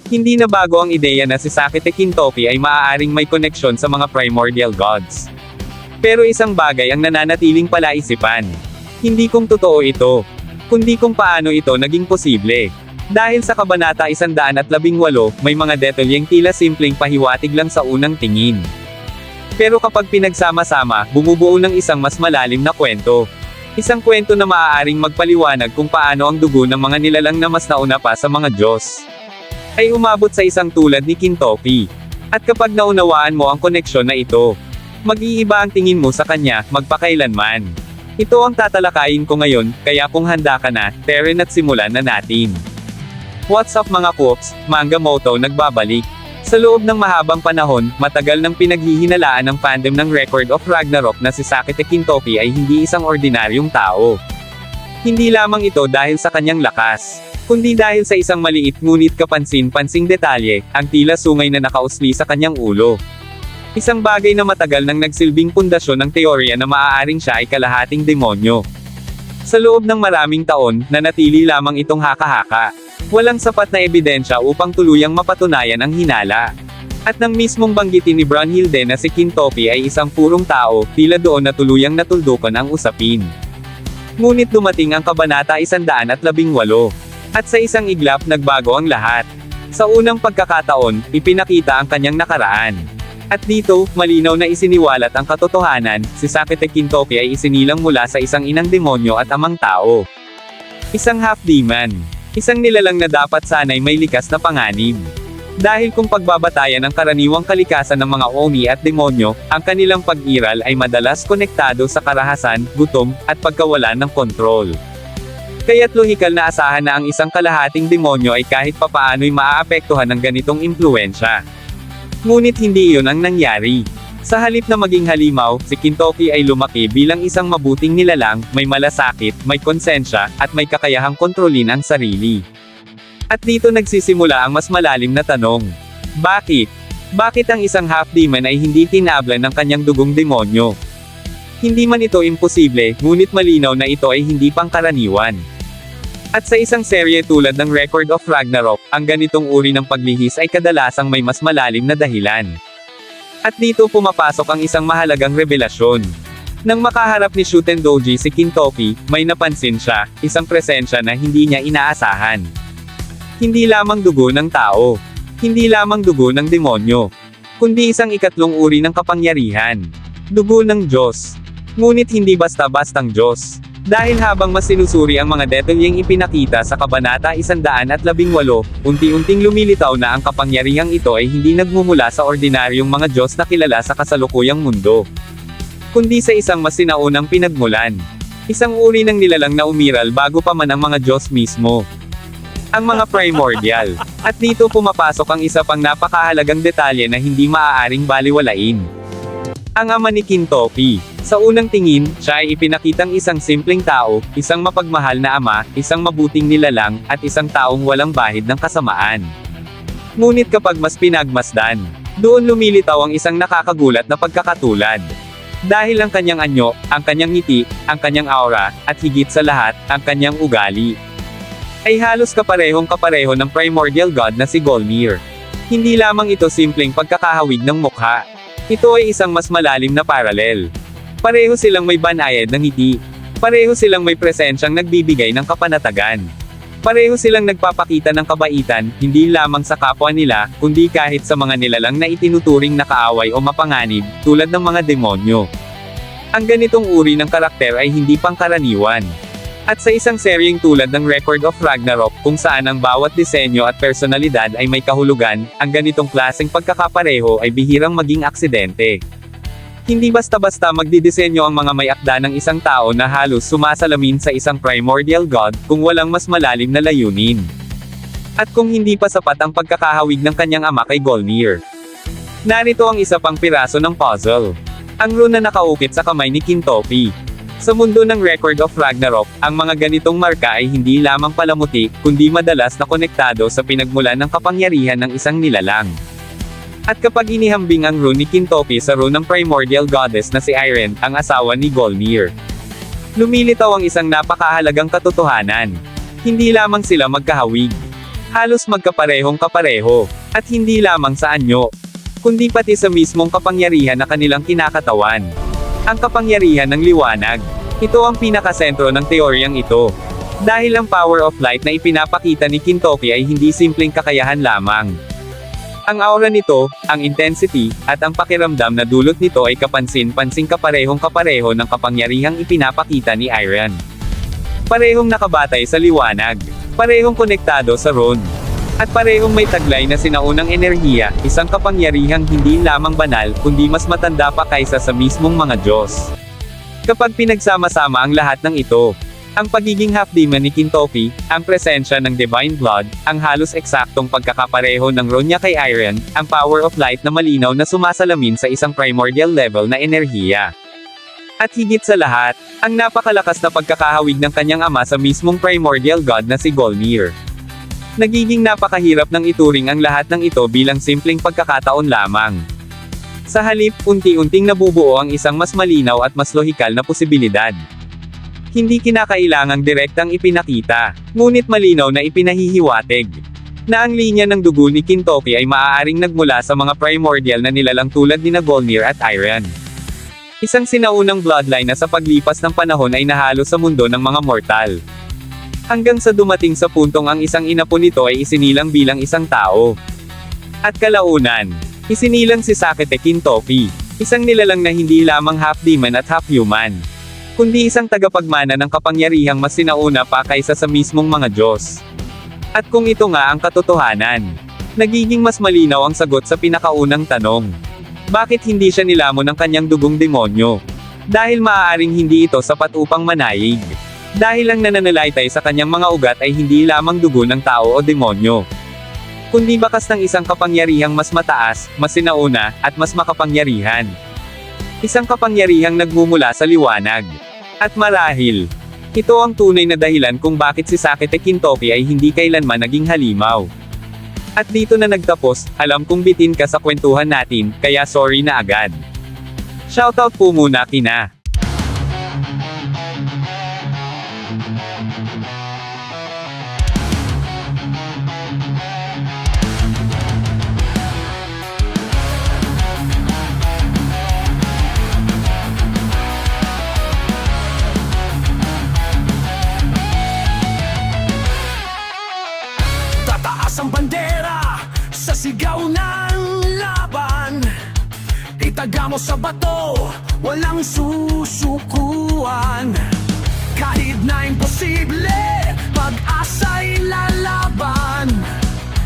Hindi na bago ang ideya na si Sakete Kintoki ay maaaring may koneksyon sa mga primordial gods. Pero isang bagay ang nananatiling palaisipan. Hindi kung totoo ito, kundi kung paano ito naging posible. Dahil sa Kabanata 118, may mga detalyeng tila simpleng pahiwatig lang sa unang tingin. Pero kapag pinagsama-sama, bumubuo ng isang mas malalim na kwento. Isang kwento na maaaring magpaliwanag kung paano ang dugo ng mga nilalang na mas nauna pa sa mga Diyos ay umabot sa isang tulad ni Kintoki. At kapag naunawaan mo ang koneksyon na ito, mag-iiba ang tingin mo sa kanya, magpakailanman. Ito ang tatalakayin ko ngayon, kaya kung handa ka na, Teren, at simulan na natin. What's up mga Cooks, Manga Moto nagbabalik. Sa loob ng mahabang panahon, matagal nang pinaghihinalaan ng fandom ng Record of Ragnarok na si Sakete Kintoki ay hindi isang ordinaryong tao. Hindi lamang ito dahil sa kanyang lakas, kundi dahil sa isang maliit ngunit kapansin-pansing detalye, ang tila sungay na nakausli sa kanyang ulo. Isang bagay na matagal nang nagsilbing pundasyon ng teorya na maaaring siya ay kalahating demonyo. Sa loob ng maraming taon, nanatili lamang itong haka-haka. Walang sapat na ebidensya upang tuluyang mapatunayan ang hinala. At nang mismong banggitin ni Brunhilde na si Kintoki ay isang purong tao, tila doon na tuluyang natuldukan ang usapin. Ngunit dumating ang Kabanata 118. At sa isang iglap nagbago ang lahat. Sa unang pagkakataon, ipinakita ang kanyang nakaraan. At dito, malinaw na isiniwalat ang katotohanan, si Sakete Kintoki ay isinilang mula sa isang inang demonyo at amang tao. Isang half-demon. Isang nilalang na dapat sanay may likas na panganib. Dahil kung pagbabatayan ang karaniwang kalikasan ng mga oni at demonyo, ang kanilang pag-iral ay madalas konektado sa karahasan, gutom, at pagkawalan ng kontrol. Kaya't lohikal na asahan na ang isang kalahating demonyo ay kahit papaano'y maaapektuhan ng ganitong impluwensya. Ngunit hindi iyon ang nangyari. Sa halip na maging halimaw, si Kintoki ay lumaki bilang isang mabuting nilalang, may malasakit, may konsensya, at may kakayahang kontrolin ang sarili. At dito nagsisimula ang mas malalim na tanong. Bakit? Bakit ang isang half-demon ay hindi tinablan ng kanyang dugong demonyo? Hindi man ito imposible, ngunit malinaw na ito ay hindi pangkaraniwan. At sa isang serye tulad ng Record of Ragnarok, ang ganitong uri ng paglihis ay kadalasang may mas malalim na dahilan. At dito pumapasok ang isang mahalagang revelasyon. Nang makaharap ni Shuten Doji si Kintoki, may napansin siya, isang presensya na hindi niya inaasahan. Hindi lamang dugo ng tao. Hindi lamang dugo ng demonyo. Kundi isang ikatlong uri ng kapangyarihan. Dugo ng Diyos. Ngunit hindi basta-bastang Diyos. Dahil habang mas sinusuri ang mga detalyeng ipinakita sa Kabanata 118, unti-unting lumilitaw na ang kapangyarihang ito ay hindi nagmumula sa ordinaryong mga Diyos na kilala sa kasalukuyang mundo, kundi sa isang mas sinaunang pinagmulan. Isang uri ng nilalang na umiral bago pa man ang mga Diyos mismo. Ang mga primordial. At dito pumapasok ang isa pang napakahalagang detalye na hindi maaaring baliwalain. Ang ama ni Kintoki. Sa unang tingin, siya ay ipinakitang isang simpleng tao, isang mapagmahal na ama, isang mabuting nilalang, at isang taong walang bahid ng kasamaan. Ngunit kapag mas pinagmasdan, doon lumilitaw ang isang nakakagulat na pagkakatulad. Dahil ang kanyang anyo, ang kanyang ngiti, ang kanyang aura, at higit sa lahat, ang kanyang ugali, ay halos kaparehong-kapareho ng primordial god na si Golnir. Hindi lamang ito simpleng pagkakahawig ng mukha. Ito ay isang mas malalim na paralel. Pareho silang may banayad ng ngiti. Pareho silang may presensyang nagbibigay ng kapanatagan. Pareho silang nagpapakita ng kabaitan, hindi lamang sa kapwa nila, kundi kahit sa mga nilalang na itinuturing na kaaway o mapanganib, tulad ng mga demonyo. Ang ganitong uri ng karakter ay hindi pangkaraniwan. At sa isang seryeng tulad ng Record of Ragnarok, kung saan ang bawat disenyo at personalidad ay may kahulugan, ang ganitong klaseng pagkakapareho ay bihirang maging aksidente. Hindi basta-basta magdidisenyo ang mga may akda ng isang tao na halos sumasalamin sa isang primordial god, kung walang mas malalim na layunin. At kung hindi pa sapat ang pagkakahawig ng kanyang ama kay Golnir. Narito ang isa pang piraso ng puzzle. Ang rune na nakaukit sa kamay ni Kintoki. Sa mundo ng Record of Ragnarok, ang mga ganitong marka ay hindi lamang palamuti, kundi madalas na konektado sa pinagmulan ng kapangyarihan ng isang nilalang. At kapag inihambing ang rune ni Kintoki sa rune ng primordial goddess na si Irene, ang asawa ni Golnir, lumilitaw ang isang napakahalagang katotohanan. Hindi lamang sila magkahawig. Halos magkaparehong kapareho. At hindi lamang sa anyo, kundi pati sa mismong kapangyarihan na kanilang kinakatawan. Ang kapangyarihan ng liwanag. Ito ang pinakasentro ng teoryang ito. Dahil ang power of light na ipinapakita ni Kintoki ay hindi simpleng kakayahan lamang. Ang aura nito, ang intensity, at ang pakiramdam na dulot nito ay kapansin-pansing kaparehong kapareho ng kapangyarihang ipinapakita ni Iron. Parehong nakabatay sa liwanag. Parehong konektado sa Ron. At parehong may taglay na sinaunang enerhiya, isang kapangyarihang hindi lamang banal, kundi mas matanda pa kaysa sa mismong mga Diyos. Kapag pinagsama-sama ang lahat ng ito, ang pagiging half-demon ni Kintoki, ang presensya ng Divine Blood, ang halos eksaktong pagkakapareho ng Ron niya kay Iron, ang power of light na malinaw na sumasalamin sa isang primordial level na enerhiya. At higit sa lahat, ang napakalakas na pagkakahawig ng kanyang ama sa mismong primordial god na si Golnir. Nagiging napakahirap ng ituring ang lahat ng ito bilang simpleng pagkakataon lamang. Sa halip, unti-unting nabubuo ang isang mas malinaw at mas lohikal na posibilidad. Hindi kinakailangang direktang ipinakita, ngunit malinaw na ipinahihiwatig, na ang linya ng dugo ni Kintoki ay maaaring nagmula sa mga primordial na nilalang tulad ni Golnir at Iron. Isang sinaunang bloodline na sa paglipas ng panahon ay nahalo sa mundo ng mga mortal. Hanggang sa dumating sa puntong ang isang inapo nito ay isinilang bilang isang tao. At kalaunan, isinilang si Sakete Kintoki, isang nilalang na hindi lamang half-demon at half-human, kundi isang tagapagmana ng kapangyarihang mas sinauna pa kaysa sa mismong mga Diyos. At kung ito nga ang katotohanan, nagiging mas malinaw ang sagot sa pinakaunang tanong. Bakit hindi siya nilamon ng kanyang dugong demonyo? Dahil maaaring hindi ito sapat upang manayig. Dahil ang nananalaytay sa kanyang mga ugat ay hindi lamang dugo ng tao o demonyo, kundi bakas ng isang kapangyarihang mas mataas, mas sinauna, at mas makapangyarihan. Isang kapangyarihang nagmumula sa liwanag. At marahil, ito ang tunay na dahilan kung bakit si Sakete Kintoki ay hindi kailanman naging halimaw. At dito na nagtapos, alam kong bitin ka sa kwentuhan natin, kaya sorry na agad. Shoutout po muna kina ang bandera sa sigaw ng laban. Itaga mo sa bato, walang susukuan. Kahit na imposible, pag-asa'y lalaban.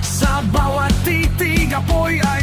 Sa bawat titig, apoy ay